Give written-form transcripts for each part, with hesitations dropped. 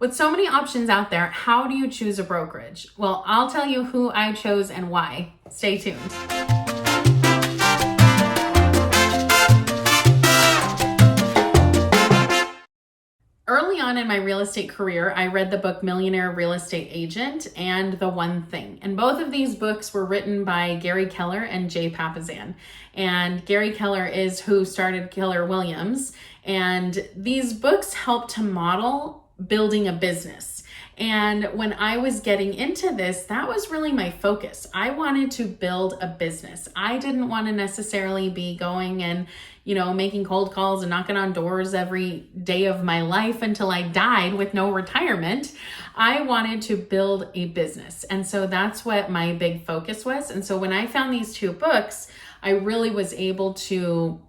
With so many options out there, how do you choose a brokerage? Well, I'll tell you who I chose and why. Stay tuned. Early on in my real estate career, I read the book Millionaire Real Estate Agent and The One Thing. And both of these books were written by Gary Keller and Jay Papasan. And Gary Keller is who started Keller Williams. And these books help to model building a business. And when I was getting into this, that was really my focus. I wanted to build a business. I didn't want to necessarily be going and, making cold calls and knocking on doors every day of my life until I died with no retirement. I wanted to build a business. And so that's what my big focus was. And so when I found these two books, I really was able to,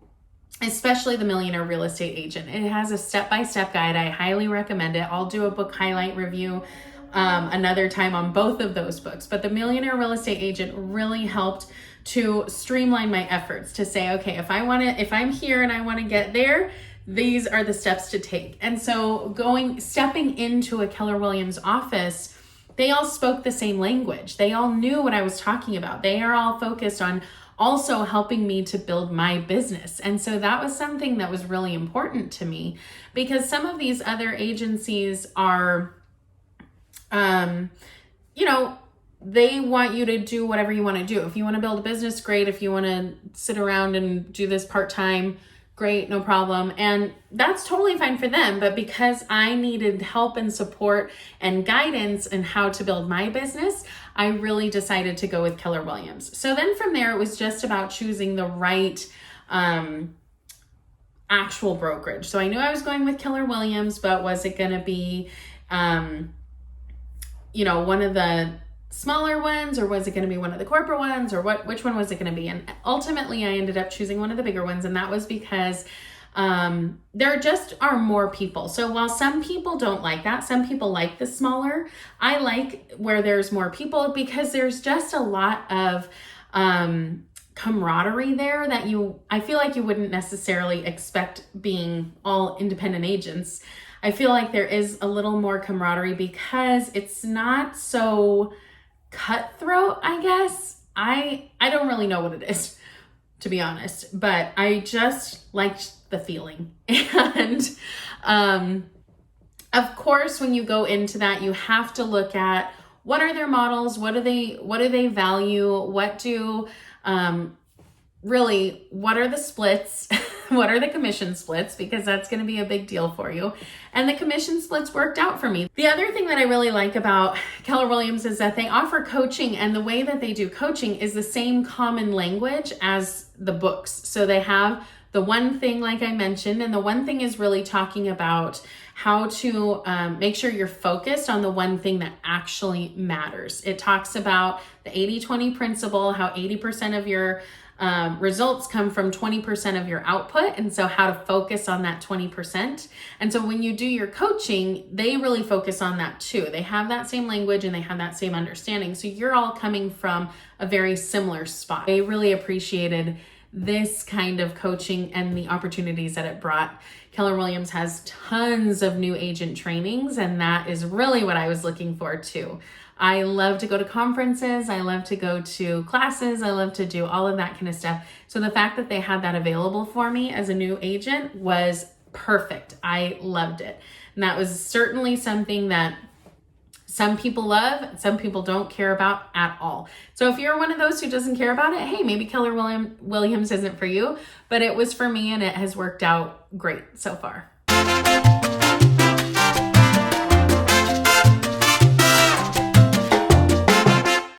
especially the Millionaire Real Estate Agent. It has a step-by-step guide. I highly recommend it. I'll do a book highlight review another time on both of those books. But the Millionaire Real Estate Agent really helped to streamline my efforts to say, okay, if I'm here and I want to get there, these are the steps to take. And so stepping into a Keller Williams office, they all spoke the same language. They all knew what I was talking about. They are all focused on also helping me to build my business. And so that was something that was really important to me, because some of these other agencies are, they want you to do whatever you want to do. If you want to build a business, great. If you want to sit around and do this part-time, great, no problem. And that's totally fine for them. But because I needed help and support and guidance in how to build my business, I really decided to go with Keller Williams. So then from there, it was just about choosing the right actual brokerage. So I knew I was going with Keller Williams, but was it going to be, one of the smaller ones, or was it going to be one of the corporate ones, or which one was it going to be? And ultimately I ended up choosing one of the bigger ones. And that was because there just are more people. So while some people don't like that, some people like the smaller, I like where there's more people, because there's just a lot of camaraderie there that I feel like you wouldn't necessarily expect being all independent agents. I feel like there is a little more camaraderie because it's not so cutthroat, I guess. I don't really know what it is, to be honest, but I just liked the feeling. And of course, when you go into that, you have to look at what are their models, what do they value, what are the splits, what are the commission splits, because that's going to be a big deal for you. And the commission splits worked out for me. The other thing that I really like about Keller Williams is that they offer coaching, and the way that they do coaching is the same common language as the books. So they have The One Thing, like I mentioned, and The One Thing is really talking about how to make sure you're focused on the one thing that actually matters. It talks about the 80-20 principle, how 80% of your results come from 20% of your output. And so how to focus on that 20%. And so when you do your coaching, they really focus on that too. They have that same language and they have that same understanding. So you're all coming from a very similar spot. They really appreciated this kind of coaching and the opportunities that it brought. Keller Williams has tons of new agent trainings, and that is really what I was looking for too. I love to go to conferences. I love to go to classes. I love to do all of that kind of stuff. So the fact that they had that available for me as a new agent was perfect. I loved it. And that was certainly something that some people love, some people don't care about at all. So if you're one of those who doesn't care about it, hey, maybe Keller Williams isn't for you, but it was for me and it has worked out great so far.